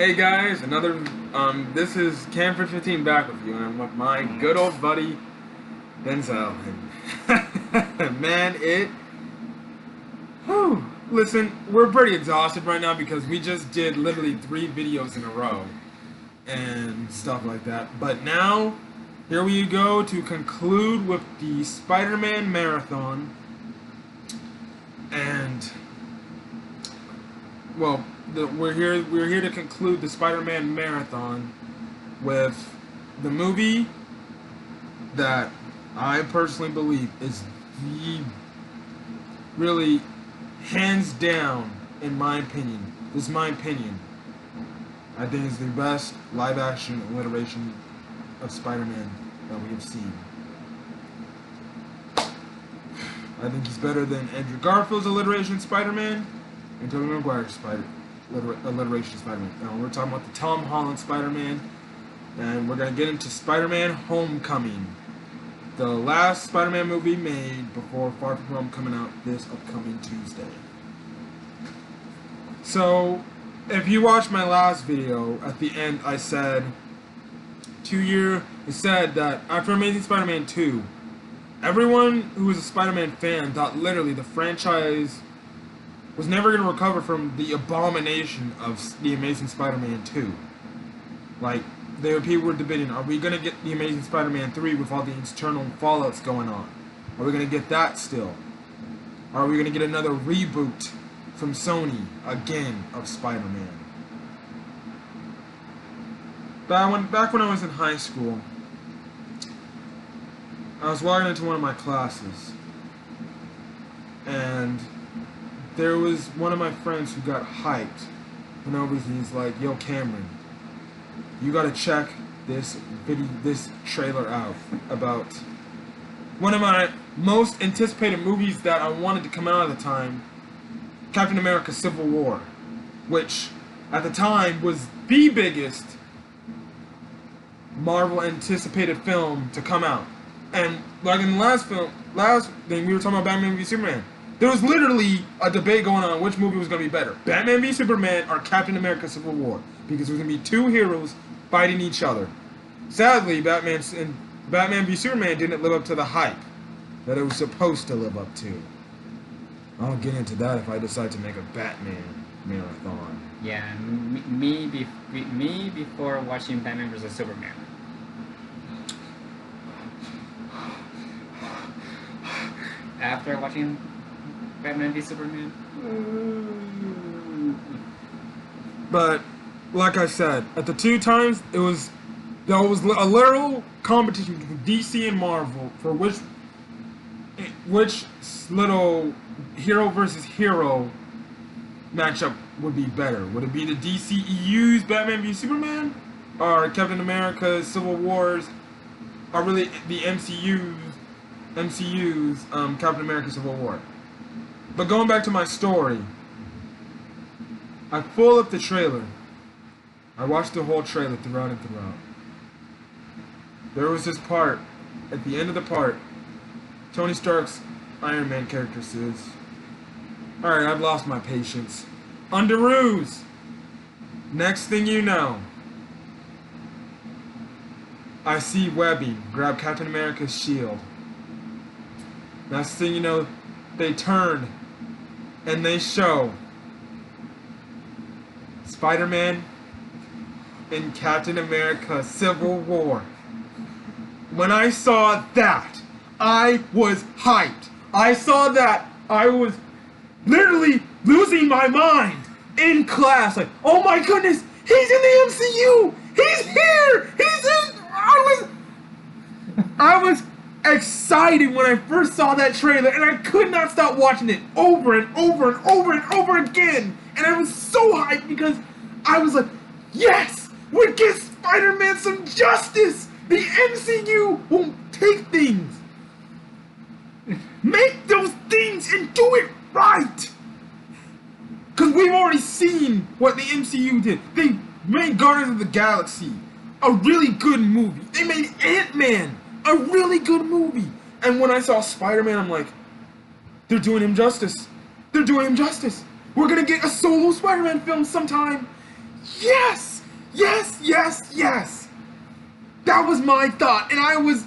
Hey guys, this is Camford15 back with you, and I'm with my good old buddy, Denzel. Man, listen, we're pretty exhausted right now because we just did literally 3 videos in a row, and stuff like that. But now, here we go to conclude with the Spider-Man Marathon, and well, we're here to conclude the Spider-Man Marathon with the movie that I personally believe is the really hands down, in my opinion. This is my opinion. I think it's the best live-action alliteration of Spider-Man that we have seen. I think he's better than Andrew Garfield's alliteration Spider-Man and Tobey Maguire's alliteration Spider-Man. Now we're talking about the Tom Holland Spider-Man, and we're gonna get into Spider-Man: Homecoming, the last Spider-Man movie made before Far From Home coming out this upcoming Tuesday. So, if you watched my last video, at the end I said that after Amazing Spider-Man 2, everyone who was a Spider-Man fan thought literally the franchise was never going to recover from the abomination of The Amazing Spider-Man 2. Like, people were debating, are we going to get The Amazing Spider-Man 3 with all the internal fallouts going on? Are we going to get that still? Are we going to get another reboot from Sony, again, of Spider-Man? Back when I was in high school, I was walking into one of my classes, and there was one of my friends who got hyped and everything. He's like, "Yo, Cameron, you gotta check this trailer out about one of my most anticipated movies that I wanted to come out at the time, Captain America: Civil War, which at the time was the biggest Marvel anticipated film to come out." And like in the last thing we were talking about Batman v Superman. There was literally a debate going on which movie was going to be better, Batman v Superman or Captain America: Civil War, because there was going to be 2 heroes fighting each other. Sadly, Batman v Superman didn't live up to the hype that it was supposed to live up to. I'll get into that if I decide to make a Batman marathon. Yeah, me before watching Batman vs Superman. After watching Batman v Superman. But like I said, at the 2 times there was a literal competition between DC and Marvel for which little hero versus hero matchup would be better. Would it be the DCEU's Batman v Superman, or Captain America's Civil Wars, or really the MCU's Captain America: Civil War? But going back to my story, I pulled up the trailer. I watched the whole trailer throughout and throughout. There was this part, at the end of the part, Tony Stark's Iron Man character says, "Alright, I've lost my patience. Underoos!" Next thing you know, I see webbing grab Captain America's shield. Next thing you know, they turn and they show Spider-Man in Captain America: Civil War. When I saw that, I was hyped. I saw that, I was literally losing my mind in class. Like, oh my goodness, he's in the MCU! He's here! He's in... I was excited when I first saw that trailer, and I could not stop watching it over and over and over and over again. And I was so hyped because I was like, yes, we give Spider-Man some justice. The MCU won't take things. Make those things and do it right. Because we've already seen what the MCU did. They made Guardians of the Galaxy a really good movie. They made Ant-Man a really good movie. And when I saw Spider-Man, I'm like, they're doing him justice. They're doing him justice. We're gonna get a solo Spider-Man film sometime. Yes! Yes, yes, yes! That was my thought, and I was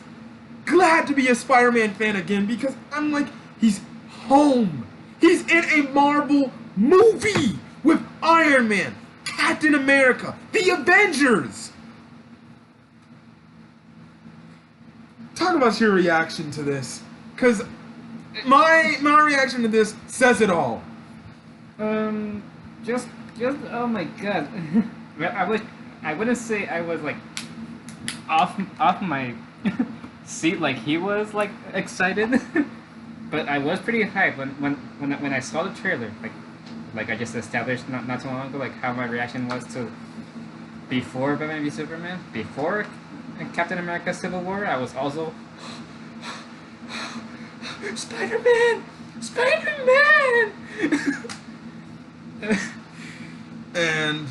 glad to be a Spider-Man fan again because I'm like, he's home. He's in a Marvel movie with Iron Man, Captain America, the Avengers. Talk about your reaction to this, because my reaction to this says it all. Just oh my god. Well, I wouldn't say I was like off my seat like he was like excited, but I was pretty hyped when I saw the trailer. Like I just established not so long ago, like how my reaction was to before Batman v Superman, before Captain America: Civil War. I was also Spider-Man, Spider-Man. And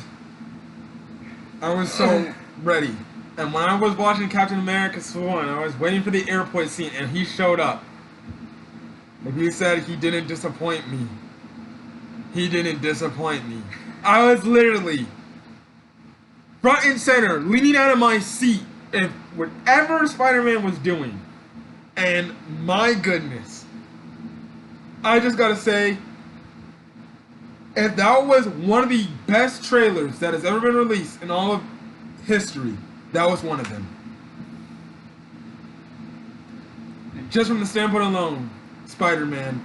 I was so ready. And when I was watching Captain America Civil War, I was waiting for the airport scene, and he showed up. Like you said, he didn't disappoint me. He didn't disappoint me. I was literally front and center, leaning out of my seat, if whatever Spider-Man was doing. And my goodness, I just gotta say, if that was one of the best trailers that has ever been released in all of history, that was one of them. Just from the standpoint alone, Spider-Man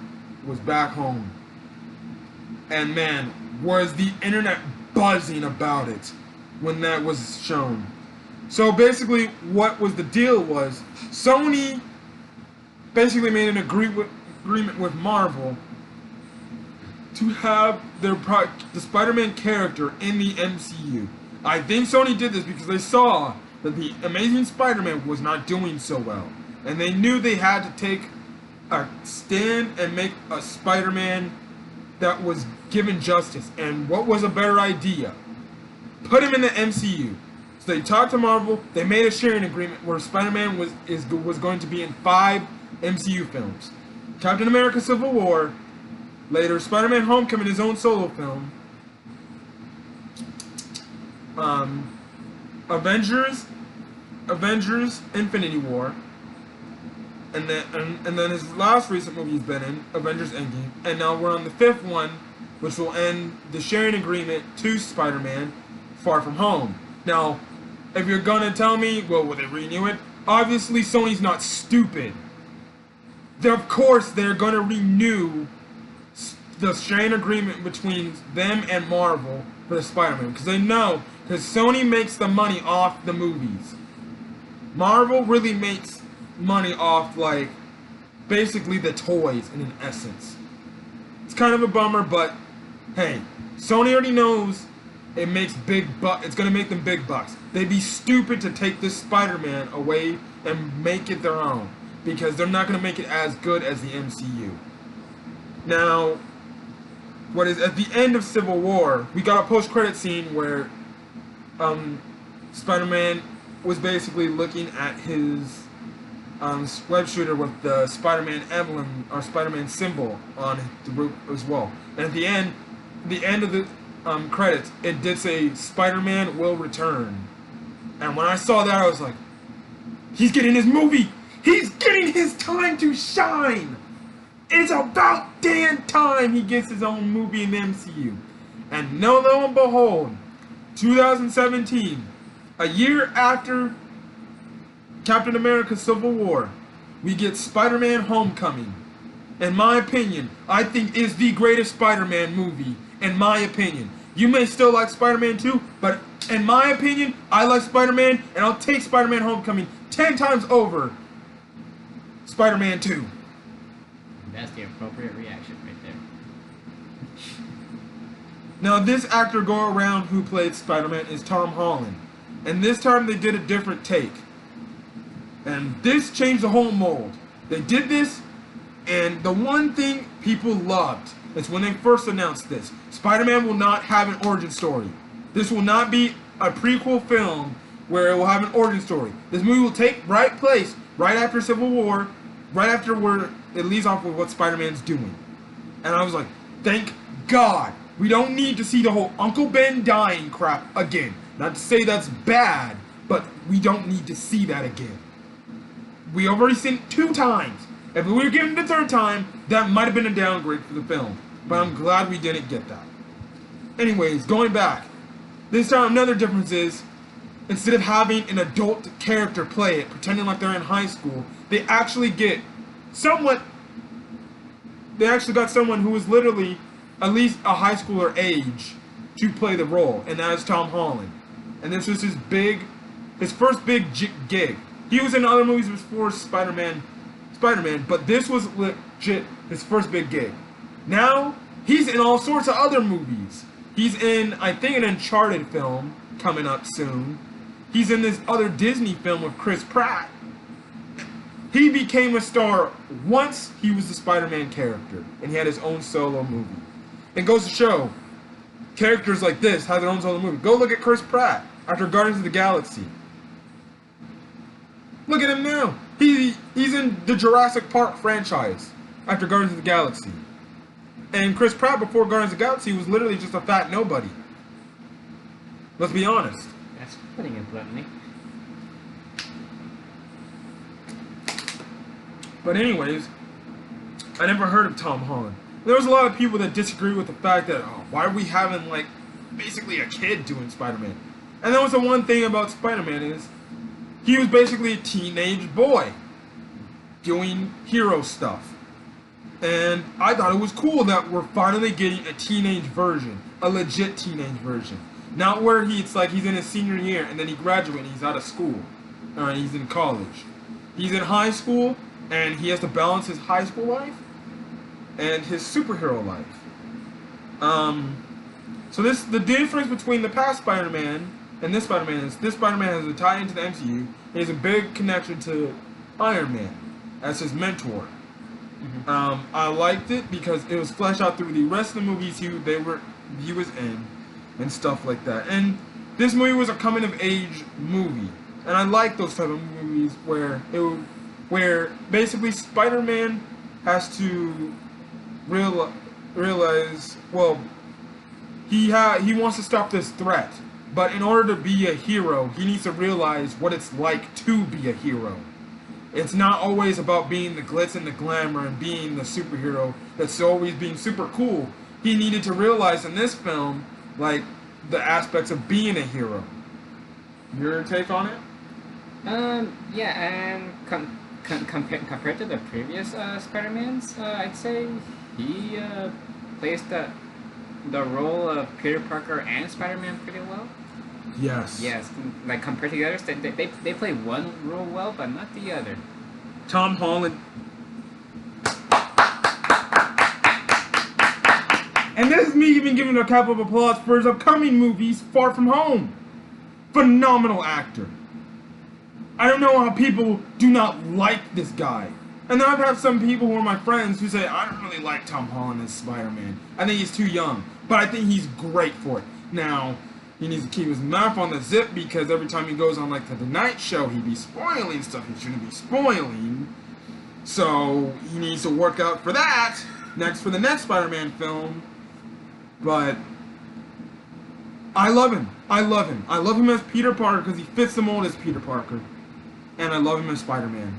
was back home. And man, was the internet buzzing about it when that was shown. So basically, what was the deal was, Sony basically made an agreement with Marvel to have the Spider-Man character in the MCU. I think Sony did this because they saw that the Amazing Spider-Man was not doing so well. And they knew they had to take a stand and make a Spider-Man that was given justice. And what was a better idea? Put him in the MCU. So they talked to Marvel, they made a sharing agreement where Spider-Man was going to be in 5 MCU films. Captain America Civil War, later Spider-Man Homecoming, his own solo film, Avengers Infinity War, and then his last recent movie he's been in, Avengers Endgame, and now we're on the 5th one, which will end the sharing agreement to Spider-Man Far From Home. Now, if you're gonna tell me, well, will they renew it? Obviously, Sony's not stupid. Of course, they're gonna renew the sharing agreement between them and Marvel for the Spider-Man, because they know, because Sony makes the money off the movies. Marvel really makes money off, like, basically the toys in an essence. It's kind of a bummer, but hey, Sony already knows it makes it's gonna make them big bucks. They'd be stupid to take this Spider-Man away and make it their own, because they're not gonna make it as good as the MCU. Now, what is at the end of Civil War, we got a post-credit scene where Spider-Man was basically looking at his web shooter with the Spider-Man emblem or Spider-Man symbol on the roof as well. And at the end of the credits, it did say Spider-Man will return. And when I saw that, I was like, he's getting his movie. He's getting his time to shine. It's about damn time he gets his own movie in the MCU. And lo and behold, 2017, a year after Captain America Civil War, we get Spider-Man Homecoming. In my opinion, I think is the greatest Spider-Man movie, in my opinion. You may still like Spider-Man 2, but in my opinion, I like Spider-Man, and I'll take Spider-Man Homecoming 10 times over Spider-Man 2. That's the appropriate reaction right there. Now, this actor go around who played Spider-Man is Tom Holland. And this time they did a different take. And this changed the whole mold. They did this, and the one thing people loved is when they first announced this. Spider-Man will not have an origin story. This will not be a prequel film where it will have an origin story. This movie will take place right after Civil War, right after where it leaves off with what Spider-Man's doing. And I was like, thank God. We don't need to see the whole Uncle Ben dying crap again. Not to say that's bad, but we don't need to see that again. We already seen it 2 times. If we were given it the 3rd time, that might have been a downgrade for the film. But I'm glad we didn't get that. Anyways, going back. This time, another difference is, instead of having an adult character play it, pretending like they're in high school, they actually got someone who was literally at least a high schooler age to play the role, and that is Tom Holland. And this was his first big gig. He was in other movies before Spider-Man, but this was legit his first big gig. Now, he's in all sorts of other movies. He's in, I think, an Uncharted film coming up soon. He's in this other Disney film with Chris Pratt. He became a star once he was the Spider-Man character, and he had his own solo movie. It goes to show, characters like this have their own solo movie. Go look at Chris Pratt after Guardians of the Galaxy. Look at him now. He's in the Jurassic Park franchise after Guardians of the Galaxy. And Chris Pratt before Guardians of the Galaxy was literally just a fat nobody. Let's be honest. That's putting it bluntly. But anyways, I never heard of Tom Holland. There was a lot of people that disagree with the fact that, oh, why are we having, like, basically a kid doing Spider-Man? And that was the one thing about Spider-Man is, he was basically a teenage boy doing hero stuff. And I thought it was cool that we're finally getting a teenage version, a legit teenage version. Not where it's like he's in his senior year and then he graduates and he's out of school. He's in college. He's in high school and he has to balance his high school life and his superhero life. So the difference between the past Spider-Man and this Spider-Man is this Spider-Man has a tie into the MCU. He has a big connection to Iron Man as his mentor. I liked it because it was fleshed out through the rest of the movies he was in and stuff like that. And this movie was a coming of age movie, and I like those type of movies where basically Spider-Man has to realize, well, he wants to stop this threat, but in order to be a hero, he needs to realize what it's like to be a hero. It's not always about being the glitz and the glamour and being the superhero that's always being super cool. He needed to realize in this film, like, the aspects of being a hero. Your take on it? Yeah, and compared to the previous Spider-Mans, I'd say he plays the role of Peter Parker and Spider-Man pretty well. Yes. Yes, like compared to the others, they play one role well, but not the other. Tom Holland. And this is me even giving a clap of applause for his upcoming movies, Far From Home. Phenomenal actor. I don't know how people do not like this guy. And then I've had some people who are my friends who say, I don't really like Tom Holland as Spider-Man. I think he's too young. But I think he's great for it. Now, he needs to keep his mouth on the zip because every time he goes on like the Tonight Show, he'd be spoiling stuff he shouldn't be spoiling. So he needs to work out for that for the next Spider-Man film. But I love him. I love him. I love him as Peter Parker because he fits the mold as Peter Parker. And I love him as Spider-Man.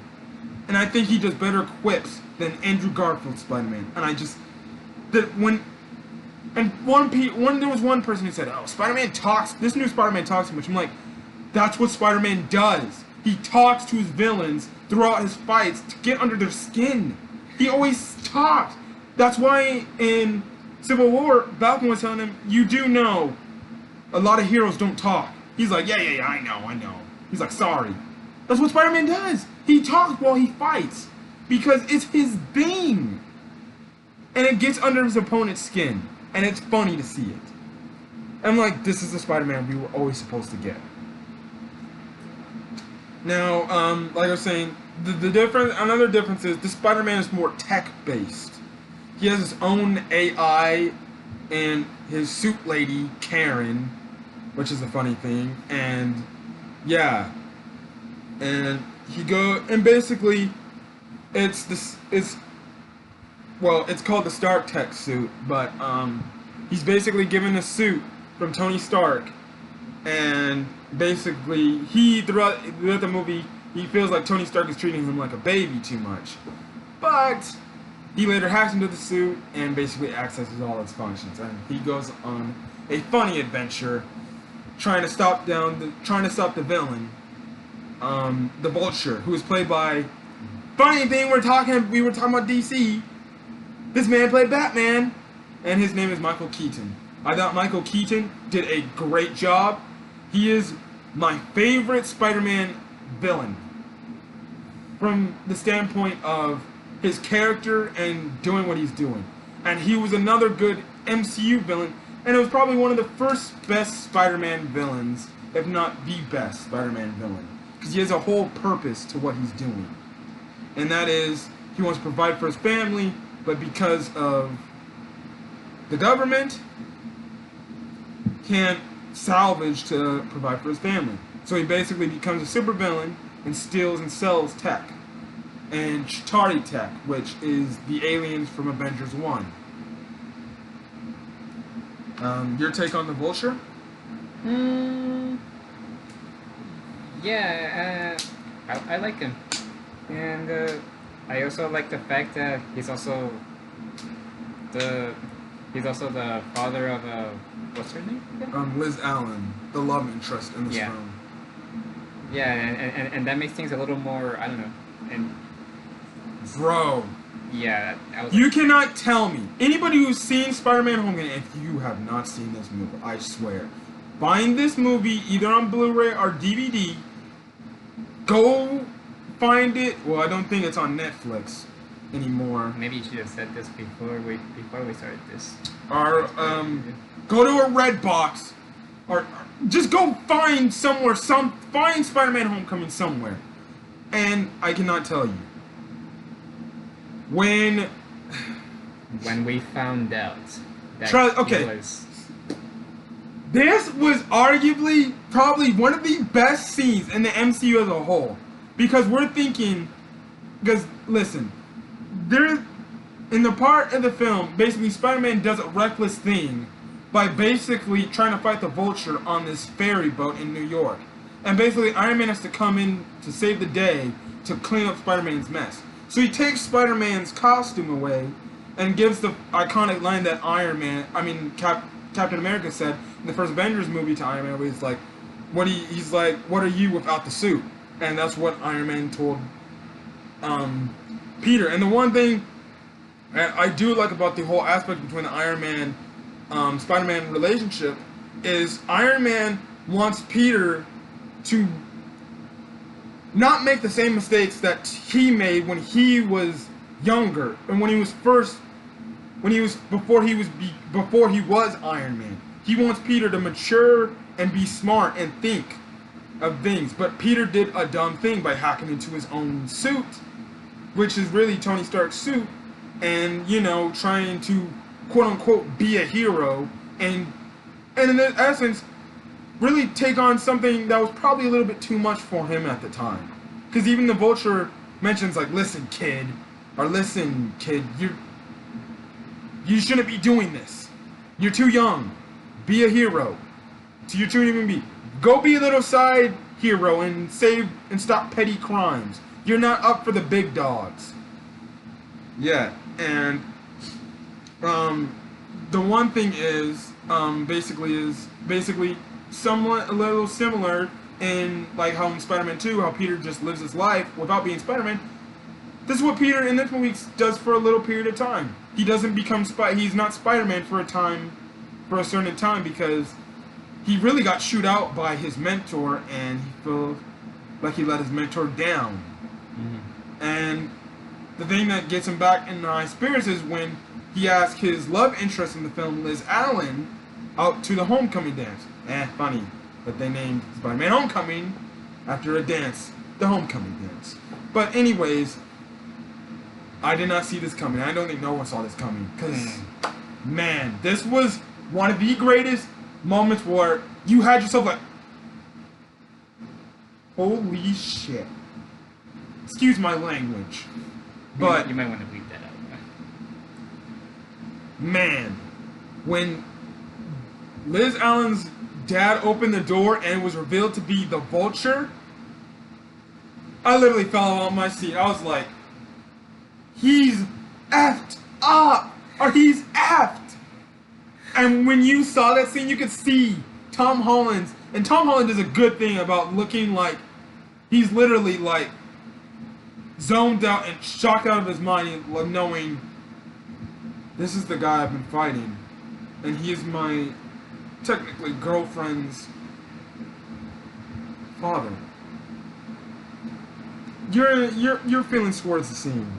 And I think he does better quips than Andrew Garfield's Spider-Man. And I just there was one person who said, "Oh, Spider-Man talks. This new Spider-Man talks too much." I'm like, that's what Spider-Man does. He talks to his villains throughout his fights to get under their skin. He always talks. That's why in Civil War, Falcon was telling him, "You do know, a lot of heroes don't talk." He's like, "Yeah, I know." He's like, "Sorry." That's what Spider-Man does. He talks while he fights because it's his thing, and it gets under his opponent's skin. And it's funny to see it. I'm like, this is the Spider-Man we were always supposed to get. Now, like I was saying, another difference is the Spider-Man is more tech-based. He has his own AI and his suit lady, Karen, which is a funny thing, and yeah. And and basically, it's called the Stark Tech suit, but he's basically given a suit from Tony Stark, and basically throughout the movie he feels like Tony Stark is treating him like a baby too much, but he later hacks into the suit and basically accesses all its functions, and he goes on a funny adventure trying to stop the villain, the Vulture, who is played by. Funny thing, we were talking about DC. This man played Batman, and his name is Michael Keaton. I thought Michael Keaton did a great job. He is my favorite Spider-Man villain from the standpoint of his character and doing what he's doing. And he was another good MCU villain, and it was probably one of the first best Spider-Man villains, if not the best Spider-Man villain, because he has a whole purpose to what he's doing. And that is, he wants to provide for his family, but because of the government, can't salvage to provide for his family. So he basically becomes a supervillain and steals and sells tech. And Chitauri tech, which is the aliens from Avengers 1. Your take on the Vulture? Yeah, I like him. And I also like the fact that he's also the father of what's her name again? Liz Allen, the love interest in this Yeah. film. Yeah, and that makes things a little more, I don't know. And Bro, yeah, I was you cannot tell me. Anybody who's seen Spider-Man Homecoming, if you have not seen this movie, I swear, find this movie either on Blu-ray or DVD. Go find it. Well, I don't think it's on Netflix anymore. maybe you should have said this before we started this. Or go to a Red Box, or just go find somewhere. Find Spider-Man Homecoming somewhere, and I cannot tell you when we found out that okay. he was This was arguably probably one of the best scenes in the MCU as a whole. Because we're thinking, because listen, there, in the part of the film, basically Spider-Man does a reckless thing by basically trying to fight the Vulture on this ferry boat in New York. And basically Iron Man has to come in to save the day to clean up Spider-Man's mess. So he takes Spider-Man's costume away and gives the iconic line that Captain America said in the first Avengers movie to Iron Man, where he's like, he's like, what are you without the suit? And that's what Iron Man told Peter. And the one thing I do like about the whole aspect between the Iron Man Spider-Man relationship is Iron Man wants Peter to not make the same mistakes that he made when he was younger and before he was Iron Man. He wants Peter to mature and be smart and think of things, but Peter did a dumb thing by hacking into his own suit, which is really Tony Stark's suit, and trying to quote unquote be a hero, and in essence really take on something that was probably a little bit too much for him at the time. Because even the Vulture mentions, like, listen kid, you shouldn't be doing this. You're too young. Be a hero. So you shouldn't even be. Go be a little side hero and save and stop petty crimes. You're not up for the big dogs. Yeah, and the one thing is basically somewhat a little similar in like how in Spider-Man 2, how Peter just lives his life without being Spider-Man. This is what Peter in this movie does for a little period of time. He doesn't become he's not Spider-Man for a certain time, because he really got chewed out by his mentor, and he feels like he let his mentor down. Mm-hmm. And the thing that gets him back in high spirits is when he asked his love interest in the film, Liz Allen, out to the homecoming dance. Funny, but they named Spider-Man Homecoming after a dance, the homecoming dance. But anyways, I did not see this coming. I don't think no one saw this coming, because man, this was one of the greatest moments where you had yourself like, holy shit. Excuse my language, but you might want to leave that out. Man, when Liz Allen's dad opened the door and it was revealed to be the Vulture, I literally fell out my seat. I was like, he's effed up! Or he's effed! And when you saw that scene, you could see Tom Holland's, and Tom Holland does a good thing about looking like he's literally like zoned out and shocked out of his mind, knowing this is the guy I've been fighting, and he is my technically girlfriend's father. Your feelings towards the scene.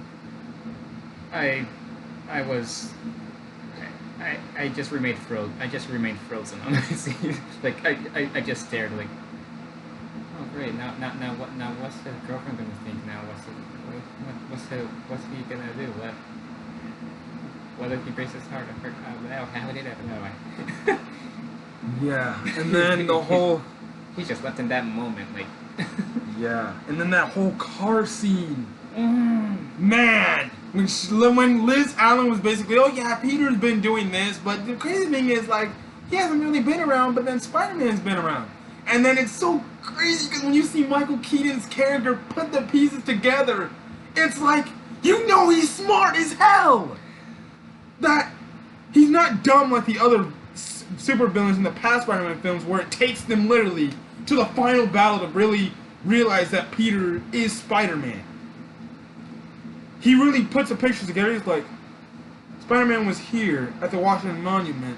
I just remained frozen. I just remained frozen on my seat. Like I just stared. Like, oh great. Now what's the girlfriend gonna think? Now what's he gonna do? What if he breaks his heart? How did that know? Yeah, and then the whole. He just left in that moment. Like. Yeah, and then that whole car scene. Man, when Liz Allen was basically, oh yeah, Peter's been doing this, but the crazy thing is, like, he hasn't really been around, but then Spider-Man's been around. And then it's so crazy because when you see Michael Keaton's character put the pieces together, it's like, you know he's smart as hell! That he's not dumb like the other supervillains in the past Spider-Man films where it takes them literally to the final battle to really realize that Peter is Spider-Man. He really puts the pictures together. He's like, Spider-Man was here at the Washington Monument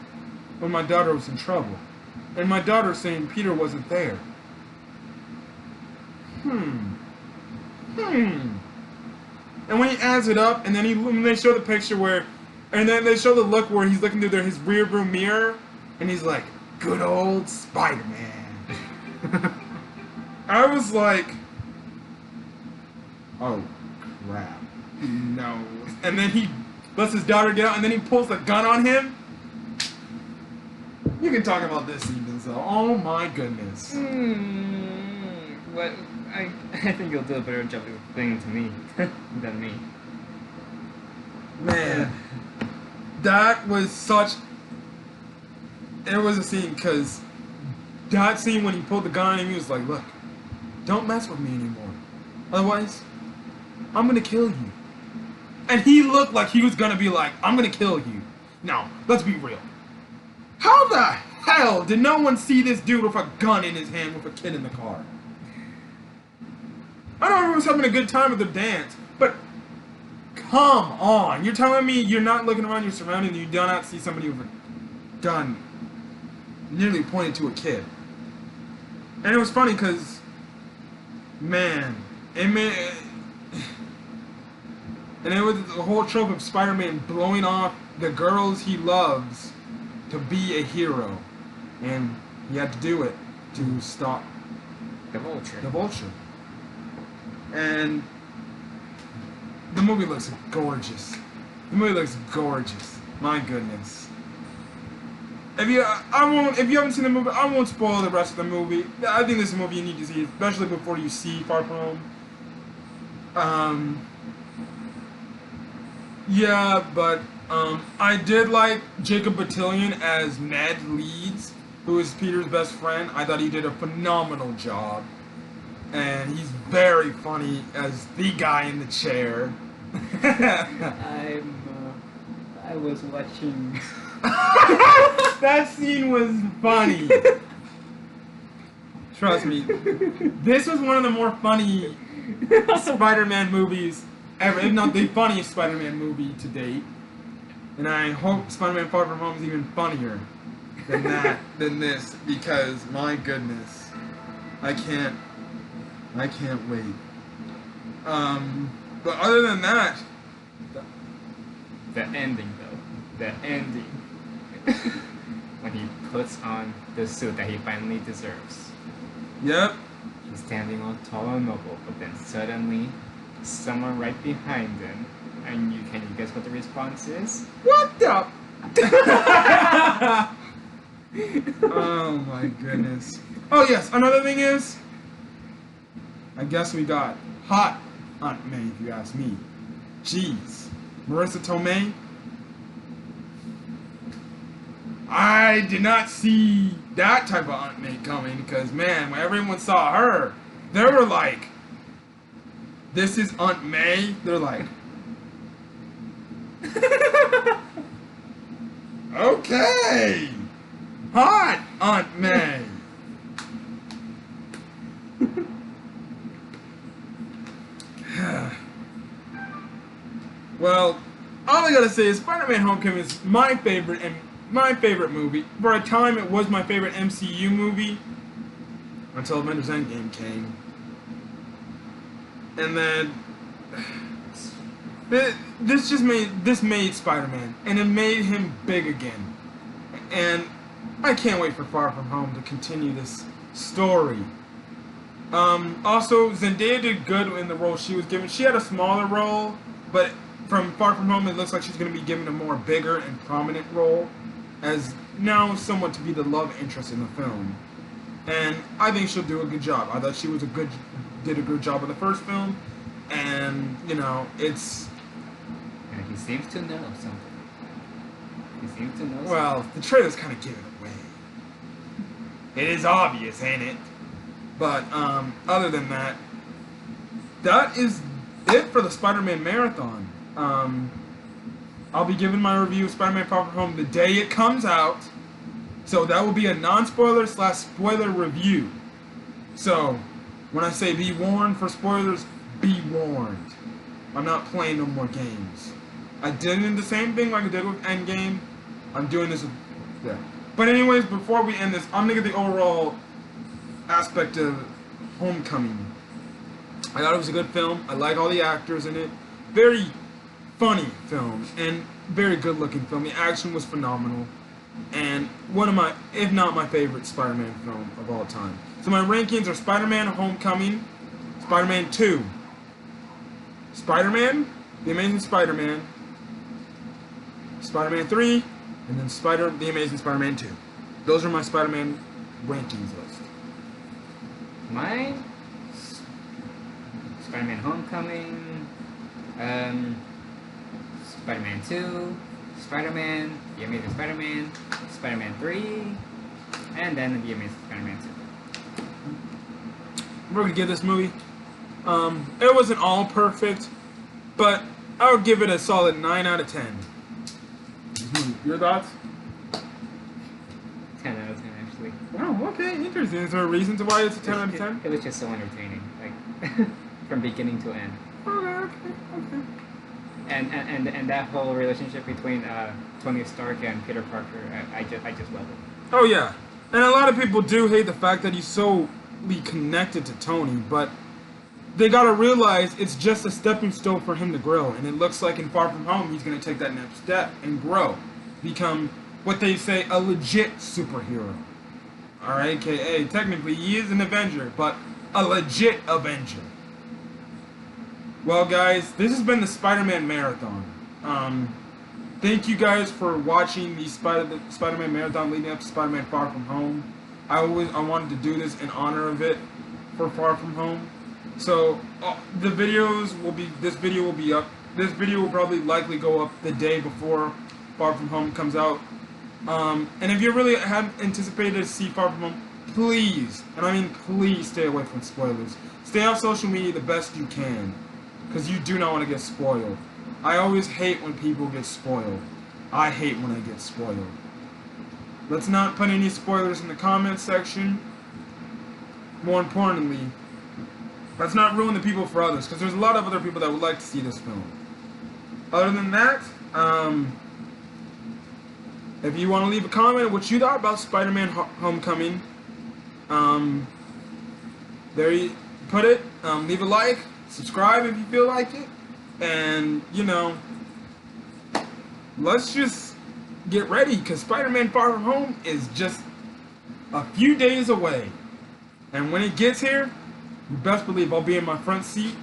when my daughter was in trouble. And my daughter's saying Peter wasn't there. And when he adds it up, and then when they show the picture where, and then they show the look where he's looking through his rear view mirror, and he's like, good old Spider-Man. I was like, oh crap, no. And then he lets his daughter get out, and then he pulls the gun on him. You can talk about this even so. Oh my goodness. But I think you'll do a better job of explaining to me than me. Man, that was such. It was a scene because that scene when he pulled the gun on him, he was like, look, don't mess with me anymore. Otherwise, I'm gonna kill you. And he looked like he was gonna be like, I'm gonna kill you. Now, let's be real. How the hell did no one see this dude with a gun in his hand with a kid in the car? I know everyone was having a good time with the dance, but come on. You're telling me you're not looking around your surroundings and you do not see somebody with a gun nearly pointed to a kid. And it was funny because, man, and it was the whole trope of Spider-Man blowing off the girls he loves to be a hero. And he had to do it to stop The Vulture. the Vulture. And the movie looks gorgeous. The movie looks gorgeous. My goodness. If you haven't seen the movie, I won't spoil the rest of the movie. I think this is a movie you need to see, especially before you see Far From Home. Yeah, but I did like Jacob Batalon as Ned Leeds, who is Peter's best friend. I thought he did a phenomenal job. And he's very funny as the guy in the chair. I was watching. That scene was funny. Trust me. This was one of the more funny Spider-Man movies ever, if not the funniest Spider-Man movie to date. And I hope Spider-Man Far From Home is even funnier than this, because my goodness, I can't wait. But other than that, The ending, though. The ending. When he puts on the suit that he finally deserves. yep. He's standing all tall and noble, but then suddenly, someone right behind him, and can you guess what the response is? What the? Oh my goodness. Oh yes, another thing is, I guess we got hot Aunt May, if you ask me. Jeez. Marissa Tomei. I did not see that type of Aunt May coming because, man, when everyone saw her, they were like, this is Aunt May? They're like, okay, hot Aunt May. Well, all I gotta say is Spider-Man Homecoming is my favorite and my favorite movie. For a time, it was my favorite MCU movie until Avengers Endgame came, and then this made Spider-Man, and it made him big again. And I can't wait for Far From Home to continue this story. Also, Zendaya did good in the role she was given. She had a smaller role, but from Far From Home, it looks like she's going to be given a more bigger and prominent role, as now someone to be the love interest in the film. And I think she'll do a good job. I thought she did a good job in the first film, and you know, it's. Yeah, he seems to know something. He seems to know. Well, something. the trailers kind of give it away. It is obvious, ain't it? But other than that, that is it for the Spider-Man marathon. I'll be giving my review of Spider-Man Far From Home the day it comes out. So that will be a non-spoiler / spoiler review. So when I say be warned for spoilers, be warned. I'm not playing no more games. I did the same thing like I did with Endgame. I'm doing this with... Yeah. But anyways, before we end this, I'm going to get the overall aspect of Homecoming. I thought it was a good film. I like all the actors in it. Very funny film and very good looking film. The action was phenomenal. And one of my, if not my favorite Spider-Man film of all time. So my rankings are Spider-Man Homecoming, Spider-Man 2, Spider-Man, The Amazing Spider-Man, Spider-Man 3, and then The Amazing Spider-Man 2. Those are my Spider-Man rankings list. Mine? Spider-Man Homecoming, Spider-Man 2, Spider-Man, The Amazing Spider-Man, Spider-Man 3, and then The Amazing Spider-Man 2. We're gonna give this movie. It wasn't all perfect, but I would give it a solid 9 out of 10. Your thoughts? 10 out of 10, actually. Oh, okay, interesting. Is there a reason to why it's a 10 out of 10? It was just so entertaining, like from beginning to end. Okay. And that whole relationship between Tony Stark and Peter Parker, I just love it. Oh yeah, and a lot of people do hate the fact that he's so connected to Tony, but they gotta realize it's just a stepping stone for him to grow, and it looks like in Far From Home he's gonna take that next step and grow, become what they say a legit superhero. Alright, aka technically he is an Avenger, but a legit Avenger. Well guys, this has been the Spider-Man Marathon. Thank you guys for watching the Spider-Man Marathon leading up to Spider-Man Far From Home. I wanted to do this in honor of it for Far From Home. So this video will be up. This video will probably likely go up the day before Far From Home comes out. And if you really hadn't anticipated to see Far From Home, please, and I mean please, stay away from spoilers. Stay off social media the best you can, because you do not want to get spoiled. I always hate when people get spoiled. I hate when I get spoiled. Let's not put any spoilers in the comments section. More importantly, let's not ruin the people for others, because there's a lot of other people that would like to see this film. Other than that, if you want to leave a comment what you thought about Spider-Man Homecoming, there you put it. Leave a like, subscribe if you feel like it, and you know, let's just get ready, because Spider-Man Far From Home is just a few days away. And when it gets here, you best believe I'll be in my front seat,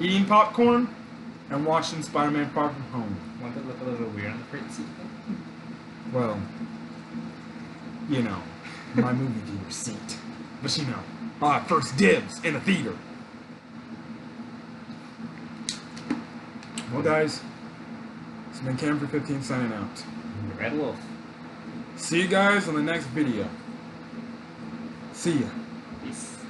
eating popcorn, and watching Spider-Man Far From Home. Won't it look a little weird on the front seat? Well, you know, my movie theater seat. But you know, I'll have first dibs in the theater. Well guys, it's been Cam for 15 signing out. The Red Wolf. See you guys on the next video. See ya. Peace.